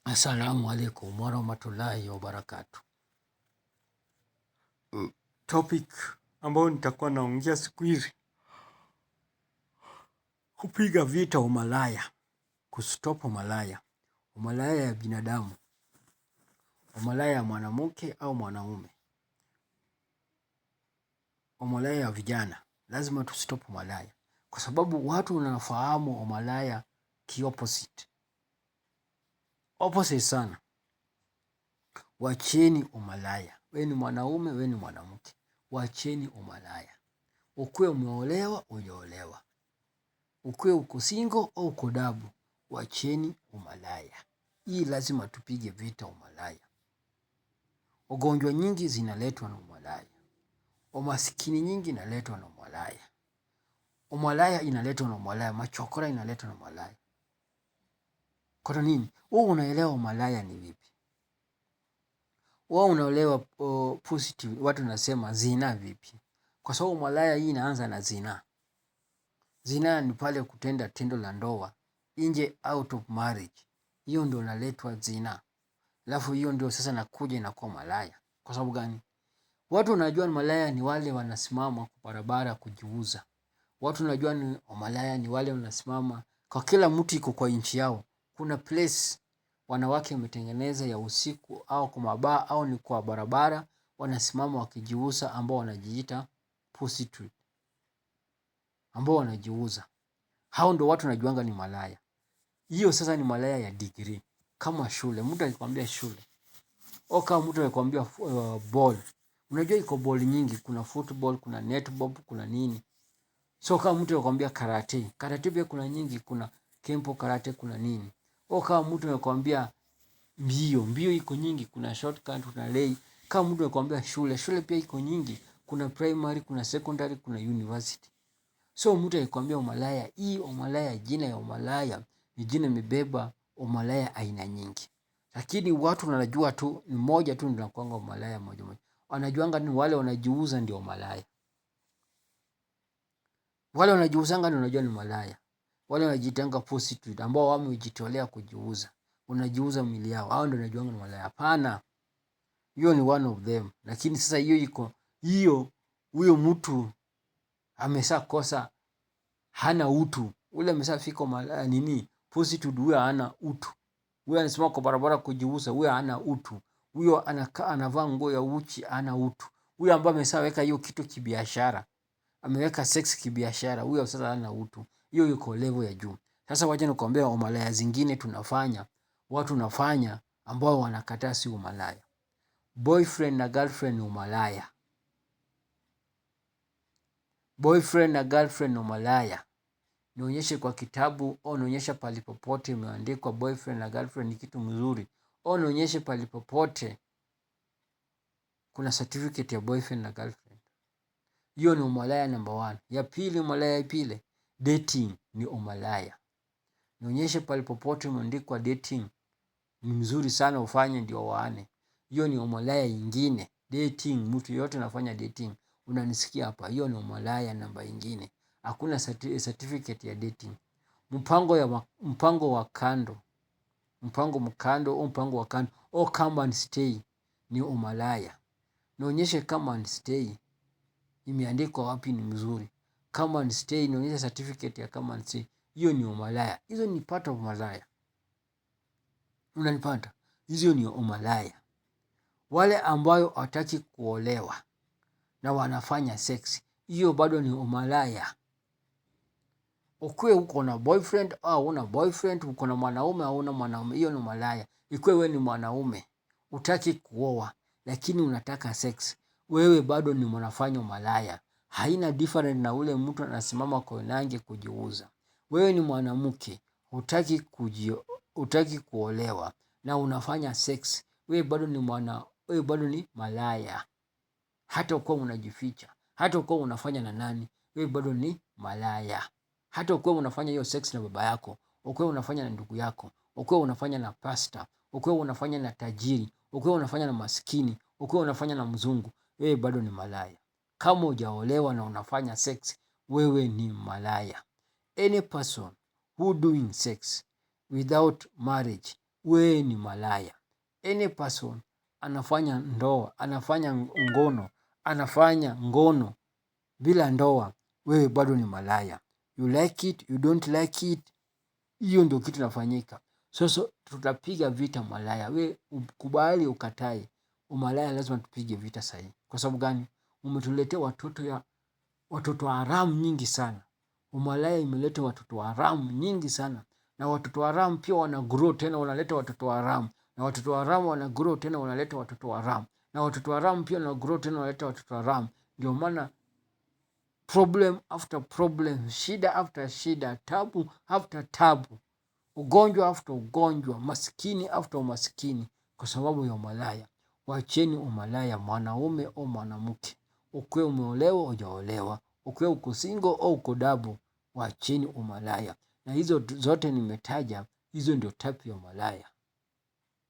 Assalamu alaikum warahmatullahi wabarakatuh. Topic ambayo nitakuwa naongea siku hizi, kupiga vita umalaya, kustop umalaya, umalaya ya binadamu, umalaya ya mwanamke au mwanaume, umalaya ya vijana. Lazima tustop umalaya kwa sababu watu wanafahamu umalaya opposite sana. Wacheni umalaya. Wewe ni mwanaume, wewe ni mwanamke, wacheni umalaya. Ukuwe umeolewa, hujaolewa, ukuwe uko single au uko dabu, wacheni umalaya. Hii lazima tupige vita umalaya. Ugonjwa nyingi zinaletwa na umalaya. Umasikini nyingi inaletwa na umalaya. Umalaya inaletwa na umalaya. Machokora inaletwa na umalaya. Kwa nini? Wewe unaelewa umalaya ni vipi? Wewe unaelewa positive, watu nasema zina vipi? Kwa sababu umalaya hii inaanza na zina. Zina ni pale kutenda tendo la ndoa nje, out of marriage. Hiyo ndio inaletwa zina. Alafu hiyo ndio sasa nakuja inakuwa malaya. Kwa sababu gani? Watu wanajua ni malaya ni wale wanasimama kwa barabara kujiuza. Watu wanajua ni malaya ni wale wanasimama kwa kila mtu iko kwa nchi yao. Kuna place wanawake wametengeneza ya usiku au kwa mabaa au ni kwa barabara, wanasimama wakijiuza, ambao wanajiita prostitute, ambao wanajiuza. Hao ndio watu wanajuanga ni malaya. Hiyo sasa ni malaya ya degree. Kama shule, mtu akikwambia shule, au kama mtu akikwambia ball. Unajua iko ball nyingi, kuna football, kuna netball, kuna nini. So kama mtu akikwambia karate, karate pia kuna nyingi, kuna kempo karate, kuna nini. Au kama mtu akikwambia mbio, mbio iko nyingi, kuna shortcut, kuna lay. Kama mtu akikwambia shule, shule pia iko nyingi, kuna primary, kuna secondary, kuna university. So mtu akikwambia umalaya, hii umalaya, jina ya umalaya ni jina imebeba umalaya aina nyingi. Lakini watu wanajua tu ni moja tu ndio nakuanga umalaya moja moja. Wanajuanga ni wale wanajiuza ndio malaya. Wale wanajiuzanga ndio unajua ni malaya. Wale wanajitanga prostitute ambao wamejitolea kujiuza. Unajiuza mwili yao. Hao ndio wanajuanga ni malaya. Hapana. Hiyo ni one of them. Lakini sasa hiyo iko huyo mtu amesha kosa, hana utu. Ule ameshafika malaya nini? Prostitute, huyo hana utu. Huyo anasimama kwa barabara kujiuza, huyo hana utu. Huyo anavaa nguo ya uchi, hana utu. Huyo ambaye ameshaweka hiyo kitu kibiashara, ameweka sex kibiashara, huyo sasa hana utu. Hiyo yuko level ya juu. Sasa wacha nikwambie umalaya zingine tunafanya, watu nafanya ambao wanakataa si umalaya. Boyfriend na girlfriend ni umalaya. Boyfriend na girlfriend ni umalaya. Nionyeshe kwa kitabu au nionyeshe pali popote imeandikwa boyfriend na girlfriend ni kitu mzuri. Au nionyeshe pali popote kuna certificate ya boyfriend na girlfriend. Hiyo ni umalaya number 1. Ya pili, umalaya ya pili, dating ni umalaya. Nionyeshe pali popote imeandikwa dating ni mzuri sana ufanye ndio waane. Hiyo ni umalaya ingine. Dating, mtu yote anafanya dating. Unanisikia hapa? Hiyo ni umalaya namba ingine. Hakuna certificate ya dating. Mpango wa kando au come and stay ni umalaya. Nionyeshe come and stay imeandikwa wapi ni mzuri. Come and stay, nionyeshe certificate ya come and stay. Hiyo ni umalaya. Hizo ni part of umalaya. Unanipata? Hizo ni umalaya. Wale ambayo hataki kuolewa na wanafanya sex, hiyo bado ni umalaya. Ukuwe uko na boyfriend au una boyfriend, uko na mwanaume au una mwanaume, hiyo ni umalaya. Ikuwe wewe ni mwanaume, hutaki kuoa lakini unataka sex, wewe bado ni mnafanya umalaya. Haina different na ule mtu anasimama kwa nange kujiuza. Wewe ni mwanamke, hutaki kuolewa na unafanya sex, wewe bado ni malaya. Hata ukiwa unajificha, hata ukiwa unafanya na nani, wewe bado ni malaya. Hata ukiwa unafanya hiyo sex na baba yako, ukiwa unafanya na ndugu yako, ukiwa unafanya na pastor, ukiwa unafanya na tajiri, ukiwa unafanya na maskini, ukiwa unafanya na mzungu, wewe bado ni malaya. Kama hujaolewa na unafanya sex, wewe ni malaya. Any person who doing sex without marriage, wewe ni malaya. Any person anafanya ndoa, anafanya ngono, anafanya ngono bila ndoa, wewe bado ni malaya. You like it, you don't like it, hiyo ndio kitu nafanyika. Sasa tutapiga vita malaya. We ukubali ukatae, umalaya lazima tupige vita sahihi. Kwa sababu gani? Umetuletea watoto haramu nyingi sana. Umalaya imeleta watoto haramu nyingi sana, na watoto haramu pia wana grow tena wanaleta watoto haramu, na watoto haramu wana grow tena wanaleta watoto haramu, na watoto haramu pia wana grow tena wanaleta watoto haramu. Ndio maana problem after problem, shida after shida, tabu after tabu, ugonjwa after ugonjwa, maskini after umaskini, kwa sababu ya umalaya. Wacheni umalaya, mwanaume au mwanamke, ukiwa umeolewa hujaolewa, ukiwa uko single au uko dabu, wacheni umalaya. Na hizo zote nimetaja, hizo ndio type ya umalaya.